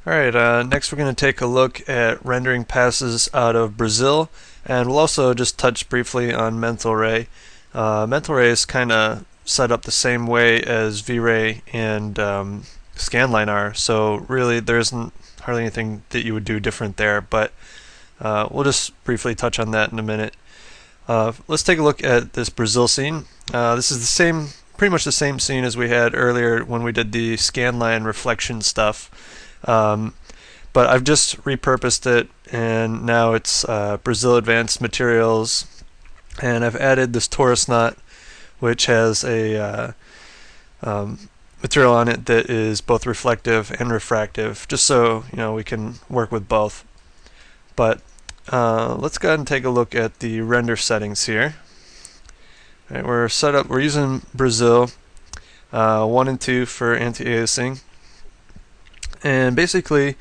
Alright, next we're going to take a look at rendering passes out of Brazil, and we'll also just touch briefly on Mental Ray. Mental Ray is kind of set up the same way as V-Ray and Scanline are, so really there isn't hardly anything that you would do different there, but we'll just briefly touch on that in a minute. Let's take a look at this Brazil scene. This is pretty much the same scene as we had earlier when we did the Scanline reflection stuff. But I've just repurposed it, and now it's Brazil Advanced Materials, and I've added this torus knot, which has a material on it that is both reflective and refractive, just so we can work with both. But let's go ahead and take a look at the render settings here. All right, we're using Brazil 1 and 2 for anti-aliasing. And basically,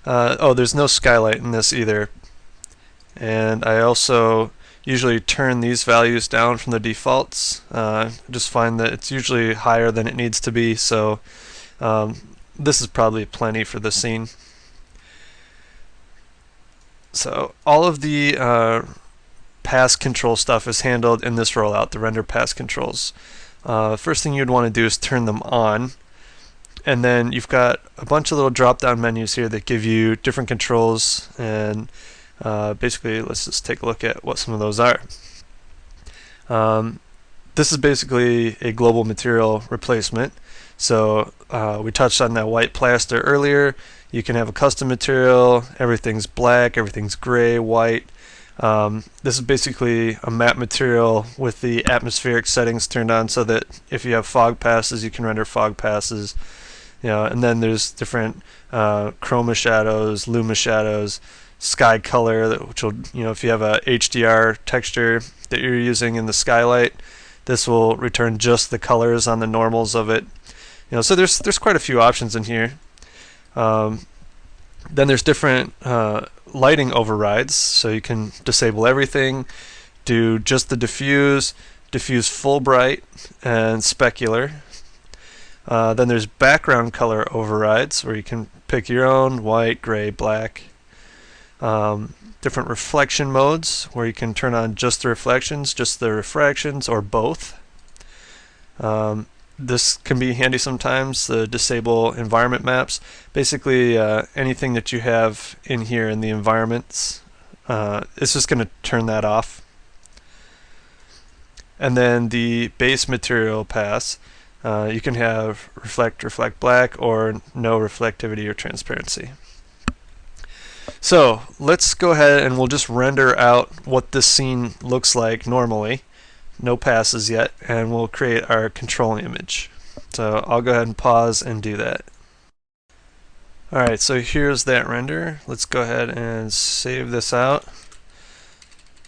there's no skylight in this either. And I also usually turn these values down from the defaults. Just find that it's usually higher than it needs to be, so this is probably plenty for the scene. So all of the pass control stuff is handled in this rollout, the render pass controls. First thing you'd want to do is turn them on. And then you've got a bunch of little drop-down menus here that give you different controls, and basically let's just take a look at what some of those are. This is basically a global material replacement. So we touched on that white plaster earlier. You can have a custom material, everything's black, everything's gray, white. This is basically a matte material with the atmospheric settings turned on so that if you have fog passes, you can render fog passes. And then there's different chroma shadows, luma shadows, sky color, which will, if you have a HDR texture that you're using in the skylight, this will return just the colors on the normals of it. So there's quite a few options in here. Then there's different lighting overrides, so you can disable everything, do just the diffuse full bright, and specular. Then there's background color overrides, where you can pick your own: white, gray, black. Different reflection modes, where you can turn on just the reflections, just the refractions, or both. This can be handy sometimes, the disable environment maps. Basically, anything that you have in here in the environments, it's just going to turn that off. And then the base material pass, you can have reflect black, or no reflectivity or transparency. So let's go ahead and we'll just render out what this scene looks like normally. No passes yet, and we'll create our control image. So I'll go ahead and pause and do that. Alright, so here's that render. Let's go ahead and save this out.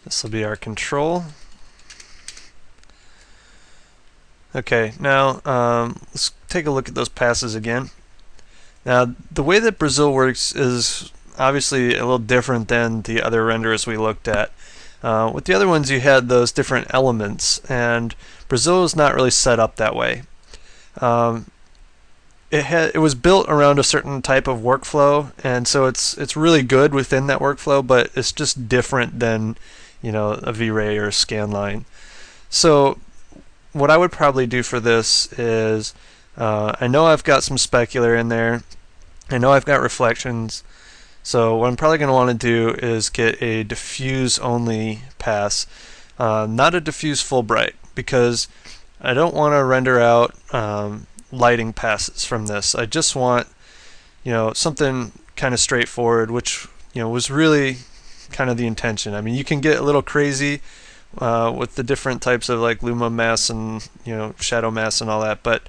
This will be our control. Okay, now let's take a look at those passes again. Now, the way that Brazil works is obviously a little different than the other renders we looked at. With the other ones, you had those different elements, and Brazil is not really set up that way. It was built around a certain type of workflow, and so it's really good within that workflow, but it's just different than a V-Ray or a Scanline. So what I would probably do for this is, I know I've got some specular in there, I know I've got reflections, so what I'm probably going to want to do is get a diffuse only pass, not a diffuse full bright, because I don't want to render out lighting passes from this. I just want something kind of straightforward, which was really kind of the intention. I mean, you can get a little crazy with the different types of like luma mass and shadow mass and all that, but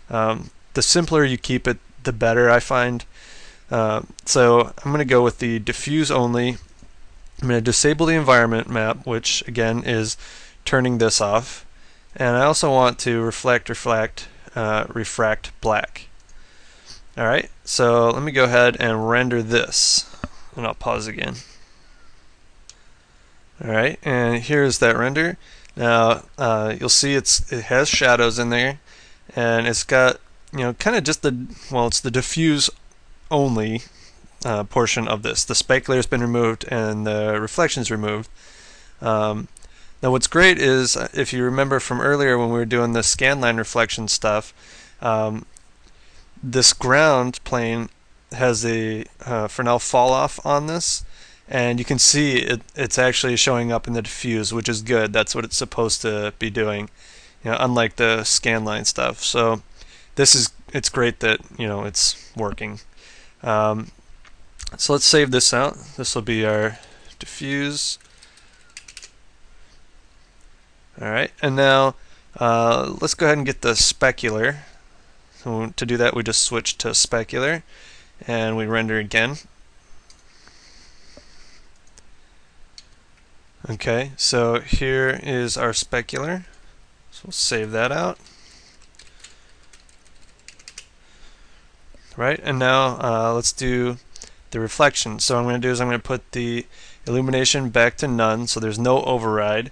the simpler you keep it, the better, I find. So I'm going to go with the diffuse only. I'm going to disable the environment map, which again is turning this off, and I also want to refract black. Alright, so let me go ahead and render this, and I'll pause again. Alright, and here's that render. Now you'll see it has shadows in there, and it's got kind of just it's the diffuse only portion of this. The specular has been removed and the reflection is removed. Now what's great is, if you remember from earlier when we were doing the scanline reflection stuff, this ground plane has a Fresnel fall off on this, and you can see it's actually showing up in the diffuse, which is good. That's what it's supposed to be doing, unlike the scanline stuff. So it's great that it's working. So let's save this out. This will be our diffuse. Alright, and now let's go ahead and get the specular. So to do that, we just switch to specular and we render again. Okay, so here is our specular. So we'll save that out. Right, and now let's do the reflection. So what I'm going to do is I'm going to put the illumination back to none, so there's no override.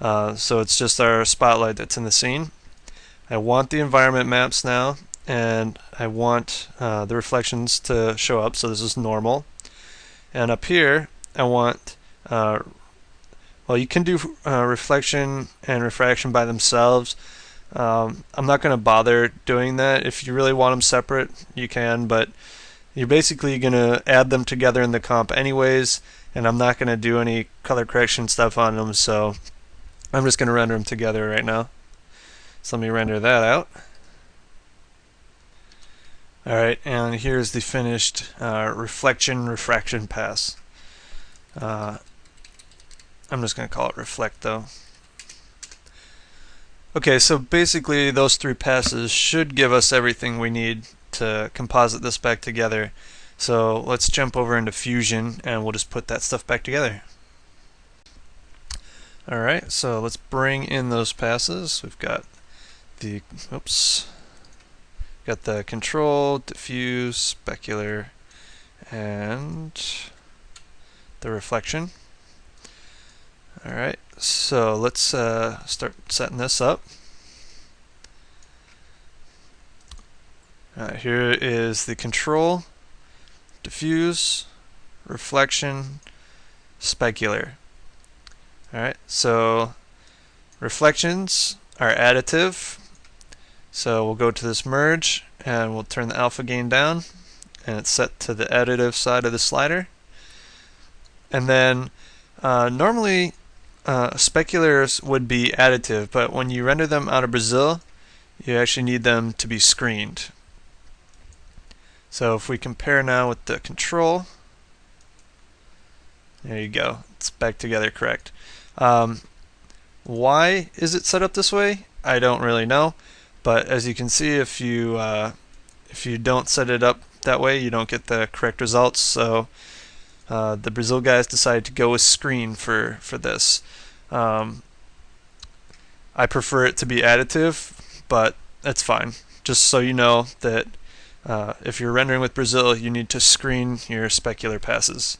So it's just our spotlight that's in the scene. I want the environment maps now, and I want the reflections to show up, so this is normal. And up here I want, well, you can do reflection and refraction by themselves. I'm not going to bother doing that. If you really want them separate, you can, but you're basically going to add them together in the comp anyways, and I'm not going to do any color correction stuff on them, so I'm just going to render them together right now. So let me render that out. Alright, and here's the finished reflection refraction pass. I'm just going to call it reflect though. Okay, so basically those three passes should give us everything we need to composite this back together. So let's jump over into Fusion and we'll just put that stuff back together. Alright, so let's bring in those passes. We've got the control, diffuse, specular, and the reflection. Alright, so let's start setting this up. Here is the control, diffuse, reflection, specular. Alright, so reflections are additive. So we'll go to this merge and we'll turn the alpha gain down, and it's set to the additive side of the slider. And then normally speculars would be additive, but when you render them out of Brazil, you actually need them to be screened. So if we compare now with the control, there you go, it's back together correct. Why is it set up this way? I don't really know, but as you can see, if you don't set it up that way, you don't get the correct results. So the Brazil guys decided to go with screen for this. I prefer it to be additive, but that's fine. Just so you know that if you're rendering with Brazil, you need to screen your specular passes.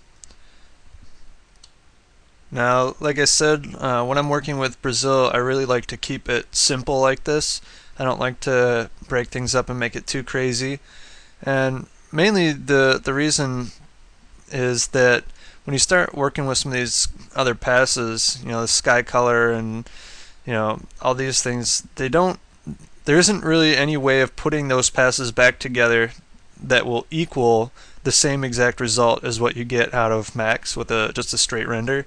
Now, like I said, when I'm working with Brazil, I really like to keep it simple like this. I don't like to break things up and make it too crazy. And mainly the reason is that when you start working with some of these other passes, the sky color and all these things, there isn't really any way of putting those passes back together that will equal the same exact result as what you get out of Max with just a straight render.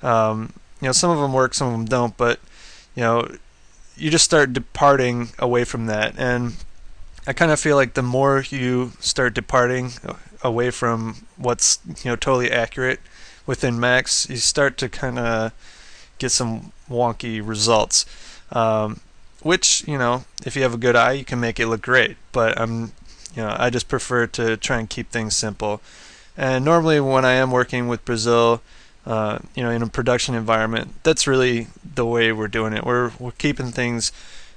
Some of them work, some of them don't, but you just start departing away from that, and I kind of feel like the more you start departing away from what's totally accurate within Max, you start to kind of get some wonky results. Which if you have a good eye, you can make it look great. But I just prefer to try and keep things simple. And normally when I am working with Brazil, in a production environment, that's really the way we're doing it. We're keeping things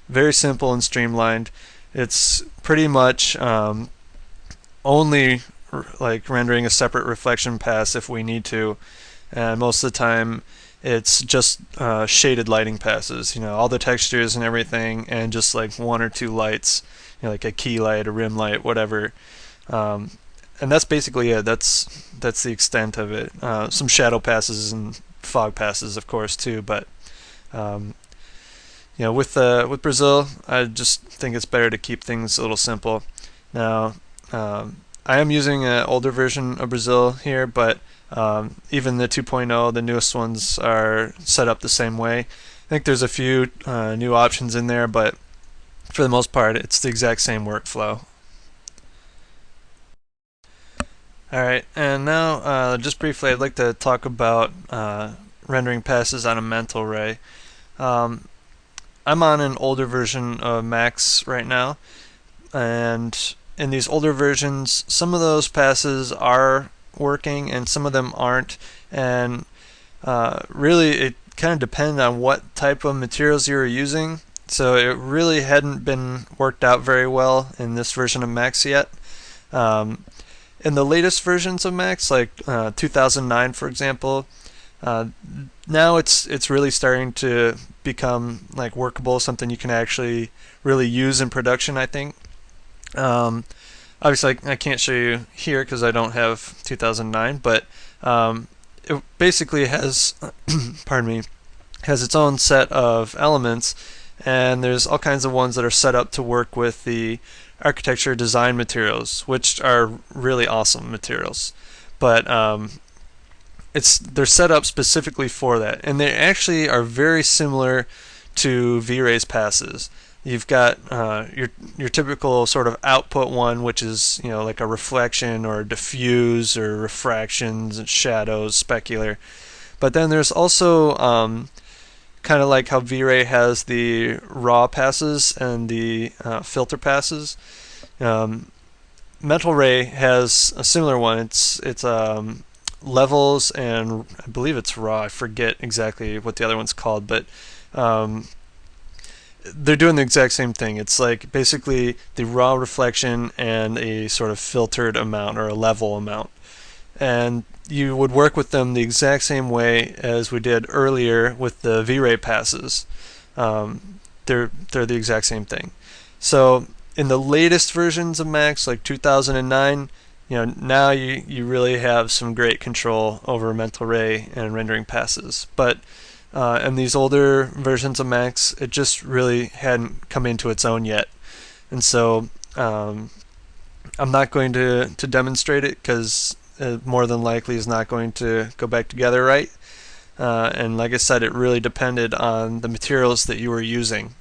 very simple and streamlined. It's pretty much only like rendering a separate reflection pass if we need to, and most of the time it's just shaded lighting passes, all the textures and everything, and just like one or two lights, like a key light, a rim light, whatever. And and that's basically it. That's the extent of it. Some shadow passes and fog passes, of course, too. But um, with Brazil, I just think it's better to keep things a little simple. Now, I am using an older version of Brazil here, but even the 2.0, the newest ones, are set up the same way. I think there's a few new options in there, but for the most part, it's the exact same workflow. Alright, and now just briefly, I'd like to talk about rendering passes on a mental ray. Um, I'm on an older version of Max right now, and in these older versions, some of those passes are working and some of them aren't, and really it kind of depended on what type of materials you were using. So it really hadn't been worked out very well in this version of Max yet. In the latest versions of Max, like 2009 for example, now it's really starting to become like workable, something you can actually really use in production, I think. Obviously I can't show you here because I don't have 2009, but it basically has pardon me, has its own set of elements, and there's all kinds of ones that are set up to work with the architecture design materials, which are really awesome materials. But they're set up specifically for that, and they actually are very similar to V-Ray's passes. You've got your typical sort of output one, which is like a reflection or diffuse or refractions and shadows, specular. But then there's also kind of like how V-Ray has the raw passes and the filter passes. Mental Ray has a similar one. It's levels and I believe it's raw. I forget exactly what the other one's called, but they're doing the exact same thing. It's like basically the raw reflection and a sort of filtered amount or a level amount. And you would work with them the exact same way as we did earlier with the V-Ray passes. They're the exact same thing. So in the latest versions of Max, like 2009, now you really have some great control over mental ray and rendering passes. But in these older versions of Max, it just really hadn't come into its own yet. And so I'm not going to demonstrate it because more than likely is not going to go back together right. And like I said, it really depended on the materials that you were using.